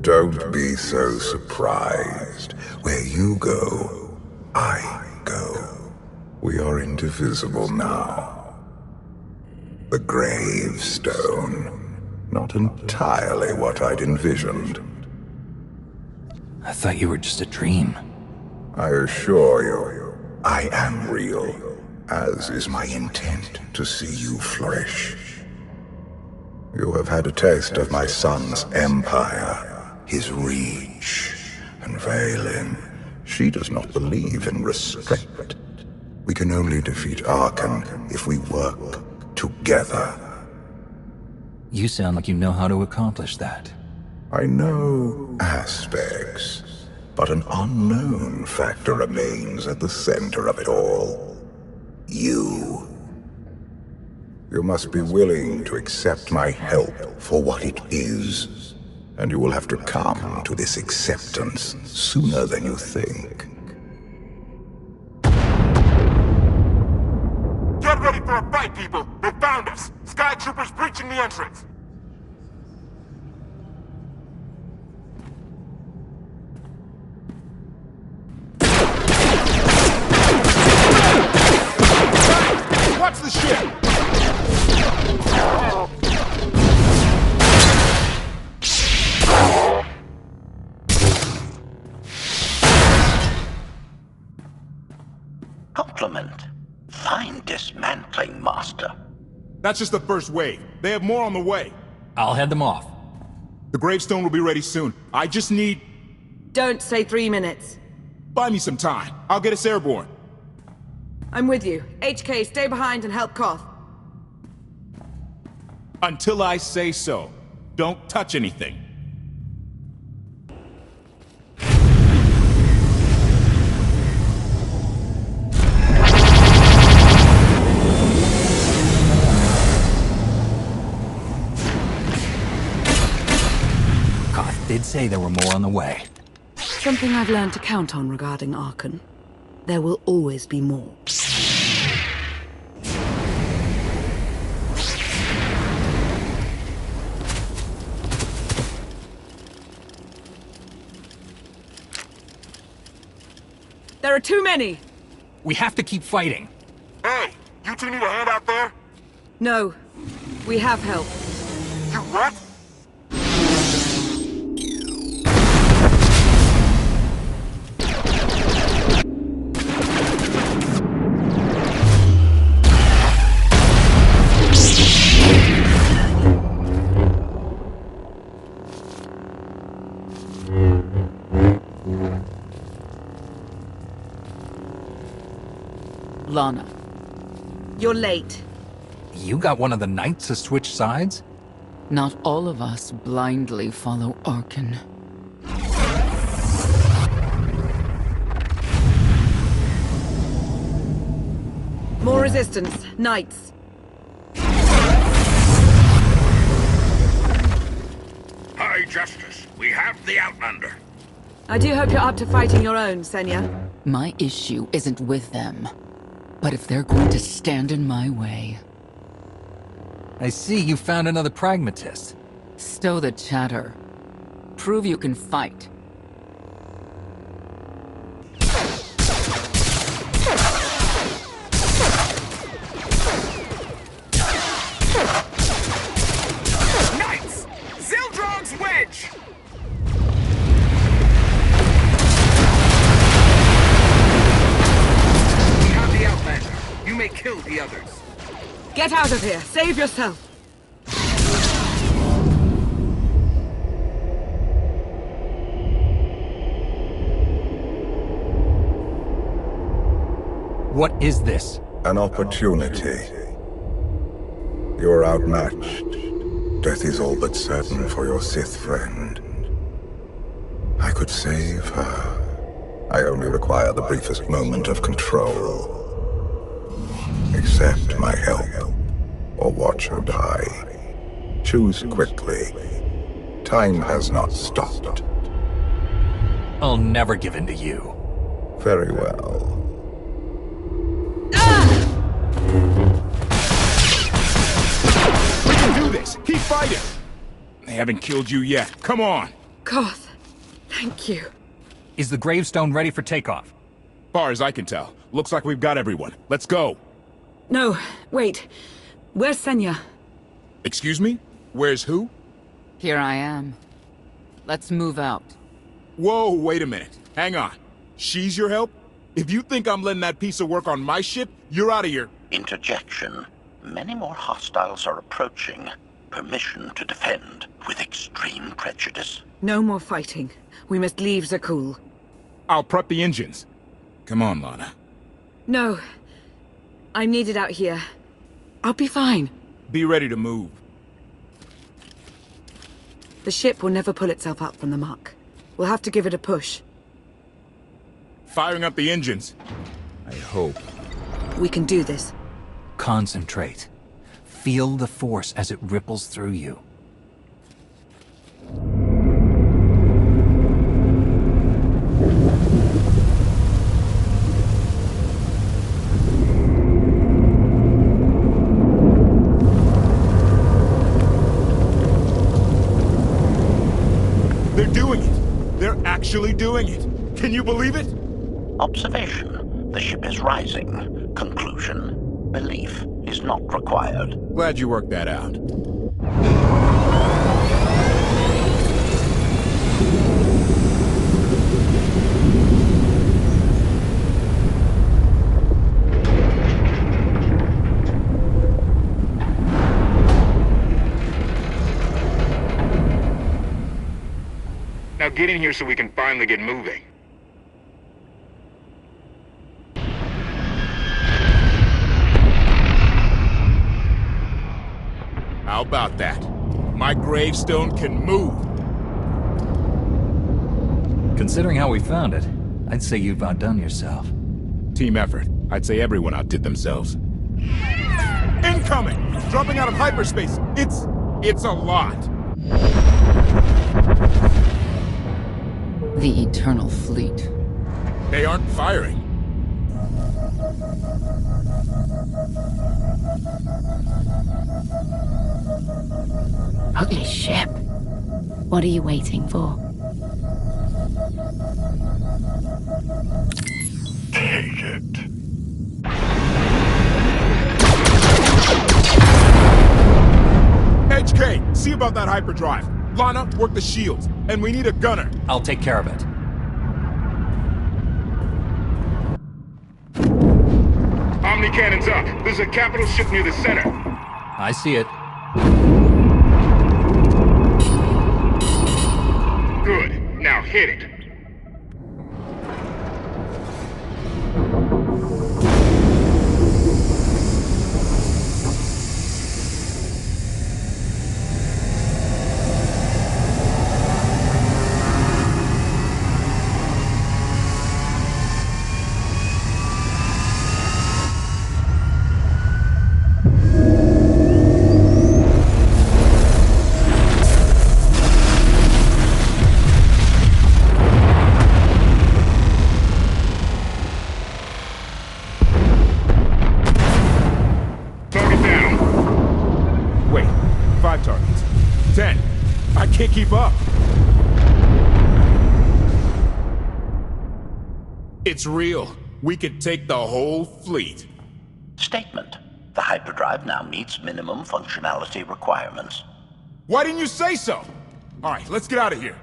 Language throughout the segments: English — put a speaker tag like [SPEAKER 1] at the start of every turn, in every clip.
[SPEAKER 1] Don't be so surprised. Where you go, I go. We are indivisible now. The gravestone. Not entirely what I'd envisioned.
[SPEAKER 2] I thought you were just a dream.
[SPEAKER 1] I assure you, I am real, as is my intent to see you flourish. You have had a taste of my son's empire, his reach, and Vaylin. She does not believe in restraint. We can only defeat Arkan if we work together.
[SPEAKER 2] You sound like you know how to accomplish that.
[SPEAKER 1] I know aspects, but an unknown factor remains at the center of it all. You. You must be willing to accept my help for what it is, and you will have to come to this acceptance sooner than you think.
[SPEAKER 3] Get ready for a fight, people! They found us! Sky Troopers breaching the entrance! Watch the ship!
[SPEAKER 4] Compliment. Fine dismantling, Master.
[SPEAKER 3] That's just the first wave. They have more on the way.
[SPEAKER 2] I'll head them off.
[SPEAKER 3] The gravestone will be ready soon. I just need...
[SPEAKER 5] Don't say 3 minutes.
[SPEAKER 3] Buy me some time. I'll get us airborne.
[SPEAKER 5] I'm with you. HK, stay behind and help Koth.
[SPEAKER 3] Until I say so. Don't touch anything.
[SPEAKER 2] Koth did say there were more on the way.
[SPEAKER 5] Something I've learned to count on regarding Arkan. There will always be more. There are too many!
[SPEAKER 2] We have to keep fighting.
[SPEAKER 3] Hey! You two need a hand out there?
[SPEAKER 5] No. We have help.
[SPEAKER 3] You what?
[SPEAKER 5] Lana. You're late.
[SPEAKER 2] You got one of the knights to switch sides?
[SPEAKER 6] Not all of us blindly follow Arkan.
[SPEAKER 5] More resistance. Knights.
[SPEAKER 4] High Justice, we have the Outlander.
[SPEAKER 5] I do hope you're up to fighting your own, Senya.
[SPEAKER 6] My issue isn't with them. But if they're going to stand in my way...
[SPEAKER 2] I see you found another pragmatist.
[SPEAKER 6] Stow the chatter. Prove you can fight.
[SPEAKER 3] Knights! Zildrog's wedge!
[SPEAKER 7] We have the Outlander. You may kill the others.
[SPEAKER 5] Get out of here. Save yourself.
[SPEAKER 2] What is this?
[SPEAKER 1] An opportunity. You're outmatched. Death is all but certain for your Sith friend. I could save her. I only require the briefest moment of control. Accept my help, or watch her die. Choose quickly. Time has not stopped.
[SPEAKER 2] I'll never give in to you.
[SPEAKER 1] Very well.
[SPEAKER 3] We can do this! Keep fighting! They haven't killed you yet. Come on!
[SPEAKER 5] Koth, thank you.
[SPEAKER 2] Is the gravestone ready for takeoff?
[SPEAKER 3] Far as I can tell, looks like we've got everyone. Let's go.
[SPEAKER 5] No, wait. Where's Senya?
[SPEAKER 3] Excuse me? Where's who?
[SPEAKER 6] Here I am. Let's move out.
[SPEAKER 3] Whoa, wait a minute. Hang on. She's your help? If you think I'm letting that piece of work on my ship, you're out of here.
[SPEAKER 8] Interjection. Many more hostiles are approaching. Permission to defend with extreme prejudice.
[SPEAKER 5] No more fighting. We must leave Zakul.
[SPEAKER 3] I'll prep the engines. Come on, Lana.
[SPEAKER 5] No. I'm needed out here. I'll be fine.
[SPEAKER 3] Be ready to move.
[SPEAKER 5] The ship will never pull itself up from the muck. We'll have to give it a push.
[SPEAKER 3] Firing up the engines. I hope.
[SPEAKER 5] We can do this.
[SPEAKER 2] Concentrate. Feel the force as it ripples through you.
[SPEAKER 3] They're doing it. They're actually doing it. Can you believe it?
[SPEAKER 8] Observation. The ship is rising. Conclusion. Belief is not required.
[SPEAKER 3] Glad you worked that out.
[SPEAKER 4] Now get in here so we can finally get moving.
[SPEAKER 3] How about that? My gravestone can move.
[SPEAKER 2] Considering how we found it, I'd say you've outdone yourself.
[SPEAKER 3] Team effort. I'd say everyone outdid themselves. Incoming! Dropping out of hyperspace. It's a lot.
[SPEAKER 6] The Eternal Fleet.
[SPEAKER 3] They aren't firing.
[SPEAKER 9] Ugly ship. What are you waiting for?
[SPEAKER 1] Take it.
[SPEAKER 3] HK, see about that hyperdrive. Lana, work the shields. And we need a gunner.
[SPEAKER 2] I'll take care of it.
[SPEAKER 4] Omni cannons up. There's a capital ship near the center.
[SPEAKER 2] I see it.
[SPEAKER 4] Good. Now hit it.
[SPEAKER 3] Can't keep up. It's real. We could take the whole fleet.
[SPEAKER 8] Statement. The hyperdrive now meets minimum functionality requirements.
[SPEAKER 3] Why didn't you say so? All right, let's get out of here.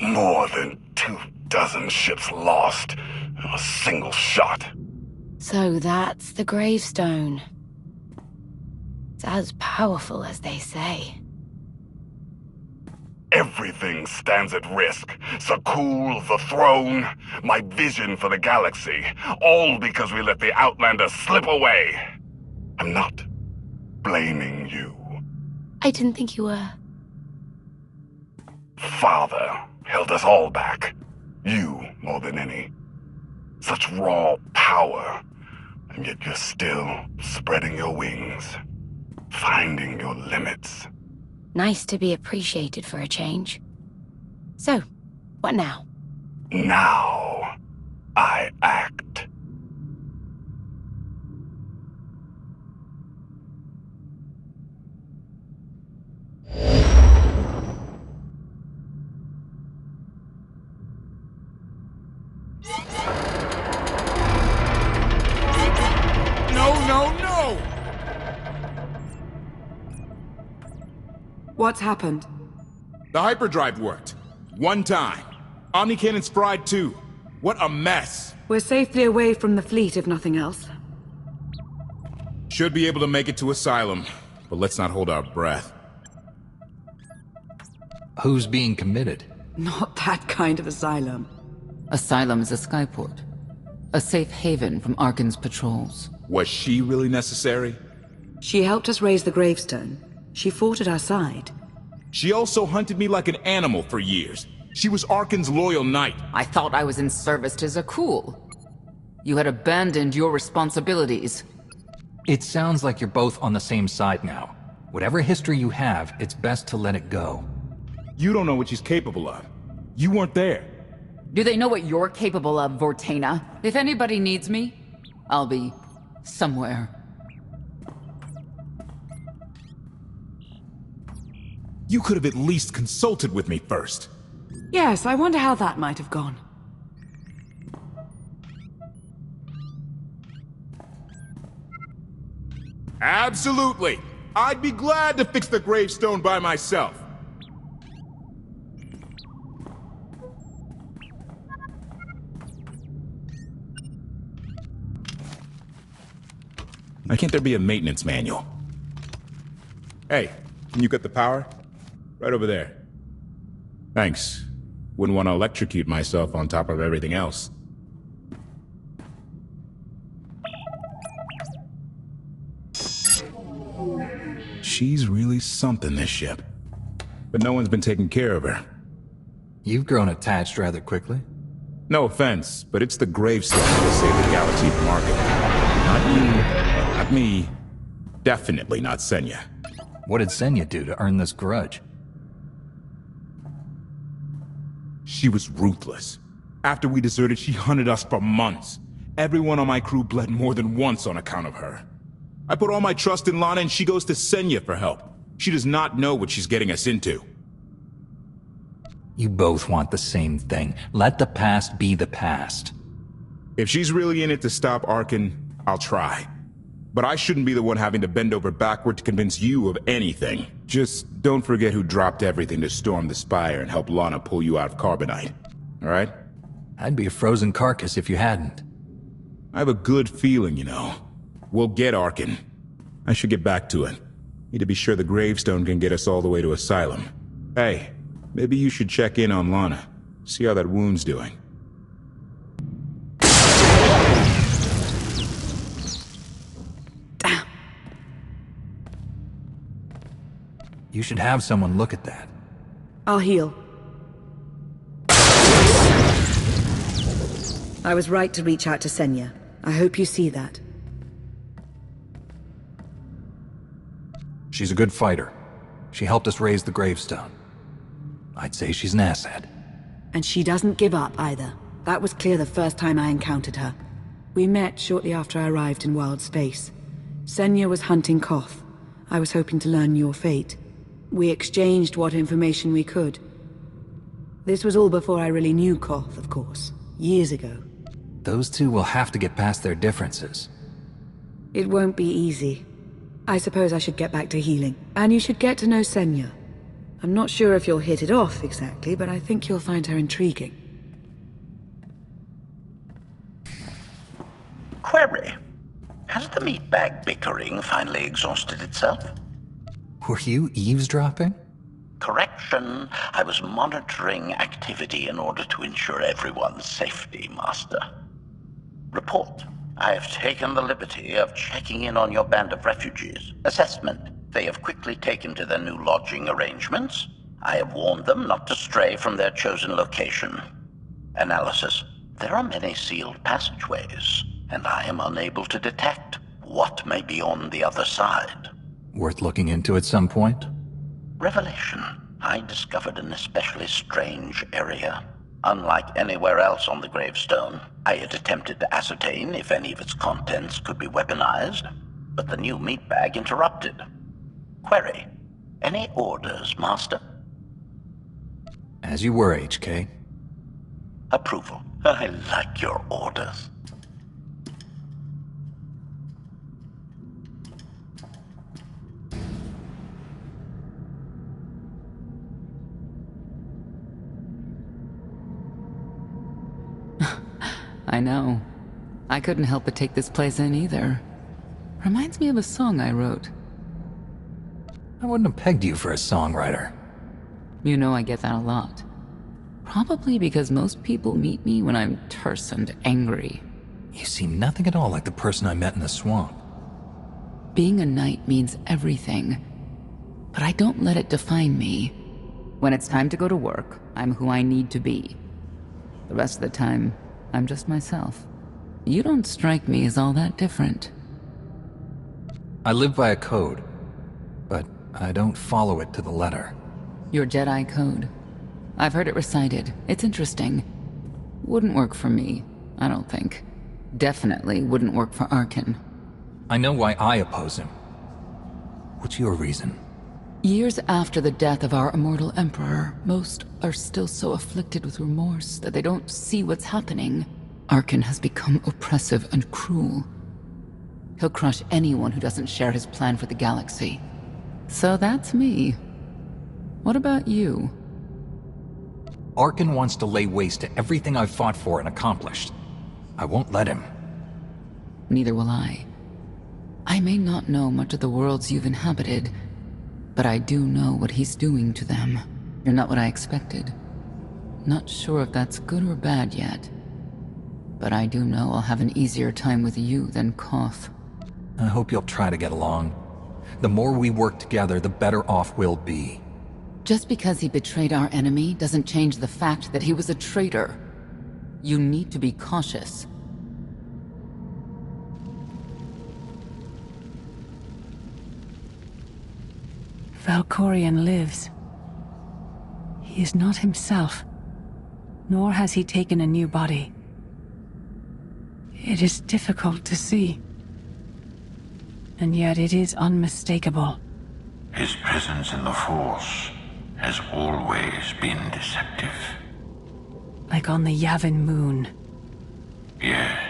[SPEAKER 1] More than 24 ships lost in a single shot.
[SPEAKER 9] So that's the gravestone. It's as powerful as they say.
[SPEAKER 1] Everything stands at risk. Zakul, the throne, my vision for the galaxy. All because we let the Outlanders slip away. I'm not blaming you.
[SPEAKER 9] I didn't think you were.
[SPEAKER 1] Father held us all back. You more than any. Such raw power. And yet you're still spreading your wings. Finding your limits.
[SPEAKER 9] Nice to be appreciated for a change. So, what now?
[SPEAKER 1] Now, I act.
[SPEAKER 3] no!
[SPEAKER 5] What's happened?
[SPEAKER 3] The hyperdrive worked. One time. Omnicannon's fried too. What a mess.
[SPEAKER 5] We're safely away from the fleet, if nothing else.
[SPEAKER 3] Should be able to make it to Asylum, but let's not hold our breath.
[SPEAKER 2] Who's being committed?
[SPEAKER 5] Not that kind of asylum.
[SPEAKER 6] Asylum is a skyport. A safe haven from Arkan's patrols.
[SPEAKER 3] Was she really necessary?
[SPEAKER 5] She helped us raise the gravestone. She fought at our side.
[SPEAKER 3] She also hunted me like an animal for years. She was Arkan's loyal knight.
[SPEAKER 6] I thought I was in service to Zakul. You had abandoned your responsibilities.
[SPEAKER 2] It sounds like you're both on the same side now. Whatever history you have, it's best to let it go.
[SPEAKER 3] You don't know what she's capable of. You weren't there.
[SPEAKER 6] Do they know what you're capable of, Vortena? If anybody needs me, I'll be somewhere.
[SPEAKER 3] You could have at least consulted with me first.
[SPEAKER 5] Yes, I wonder how that might have gone.
[SPEAKER 3] Absolutely. I'd be glad to fix the gravestone by myself. Why can't there be a maintenance manual? Hey, can you get the power? Right over there. Thanks. Wouldn't want to electrocute myself on top of everything else. She's really something, this ship. But no one's been taking care of her.
[SPEAKER 2] You've grown attached rather quickly.
[SPEAKER 3] No offense, but it's the gravestone that will save the galaxy from Arkan. Not you, not me, definitely not Senya.
[SPEAKER 2] What did Senya do to earn this grudge?
[SPEAKER 3] She was ruthless. After we deserted, she hunted us for months. Everyone on my crew bled more than once on account of her. I put all my trust in Lana and she goes to Senya for help. She does not know what she's getting us into.
[SPEAKER 2] You both want the same thing. Let the past be the past.
[SPEAKER 3] If she's really in it to stop Arkan, I'll try. But I shouldn't be the one having to bend over backward to convince you of anything. Just don't forget who dropped everything to storm the spire and help Lana pull you out of Carbonite. Alright?
[SPEAKER 2] I'd be a frozen carcass if you hadn't.
[SPEAKER 3] I have a good feeling, you know. We'll get Arkan. I should get back to it. Need to be sure the gravestone can get us all the way to Asylum. Hey, maybe you should check in on Lana. See how that wound's doing.
[SPEAKER 5] Damn.
[SPEAKER 2] You should have someone look at that.
[SPEAKER 5] I'll heal. I was right to reach out to Senya. I hope you see that.
[SPEAKER 2] She's a good fighter. She helped us raise the gravestone. I'd say she's an asset.
[SPEAKER 5] And she doesn't give up either. That was clear the first time I encountered her. We met shortly after I arrived in wild space. Senya was hunting Koth. I was hoping to learn your fate. We exchanged what information we could. This was all before I really knew Koth, of course. Years ago.
[SPEAKER 2] Those two will have to get past their differences.
[SPEAKER 5] It won't be easy. I suppose I should get back to healing. And you should get to know Senya. I'm not sure if you'll hit it off exactly, but I think you'll find her intriguing.
[SPEAKER 8] Query. Has the meat bag bickering finally exhausted itself?
[SPEAKER 2] Were you eavesdropping?
[SPEAKER 8] Correction. I was monitoring activity in order to ensure everyone's safety, Master. Report. I have taken the liberty of checking in on your band of refugees. Assessment. They have quickly taken to their new lodging arrangements. I have warned them not to stray from their chosen location. Analysis. There are many sealed passageways, and I am unable to detect what may be on the other side.
[SPEAKER 2] Worth looking into at some point?
[SPEAKER 8] Revelation. I discovered an especially strange area. Unlike anywhere else on the gravestone, I had attempted to ascertain if any of its contents could be weaponized, but the new meat bag interrupted. Query. Any orders, Master?
[SPEAKER 2] As you were, HK.
[SPEAKER 8] Approval. I like your orders.
[SPEAKER 6] I know. I couldn't help but take this place in either. Reminds me of a song I wrote.
[SPEAKER 2] I wouldn't have pegged you for a songwriter.
[SPEAKER 6] You know I get that a lot. Probably because most people meet me when I'm terse and angry.
[SPEAKER 2] You seem nothing at all like the person I met in the swamp.
[SPEAKER 6] Being a knight means everything, but I don't let it define me. When it's time to go to work, I'm who I need to be. The rest of the time, I'm just myself. You don't strike me as all that different.
[SPEAKER 2] I live by a code, but I don't follow it to the letter.
[SPEAKER 6] Your Jedi code. I've heard it recited. It's interesting. Wouldn't work for me, I don't think. Definitely wouldn't work for Arkin.
[SPEAKER 2] I know why I oppose him. What's your reason?
[SPEAKER 6] Years after the death of our immortal Emperor, most are still so afflicted with remorse that they don't see what's happening. Arkin has become oppressive and cruel. He'll crush anyone who doesn't share his plan for the galaxy. So that's me. What about you?
[SPEAKER 2] Arkin wants to lay waste to everything I've fought for and accomplished. I won't let him.
[SPEAKER 6] Neither will I. I may not know much of the worlds you've inhabited, but I do know what he's doing to them. You're not what I expected. Not sure if that's good or bad yet. But I do know I'll have an easier time with you than Koth.
[SPEAKER 2] I hope you'll try to get along. The more we work together, the better off we'll be.
[SPEAKER 6] Just because he betrayed our enemy doesn't change the fact that he was a traitor. You need to be cautious.
[SPEAKER 5] Valkorian lives. He is not himself, nor has he taken a new body. It is difficult to see, and yet it is unmistakable.
[SPEAKER 10] His presence in the Force has always been deceptive.
[SPEAKER 5] Like on the Yavin moon.
[SPEAKER 10] Yes.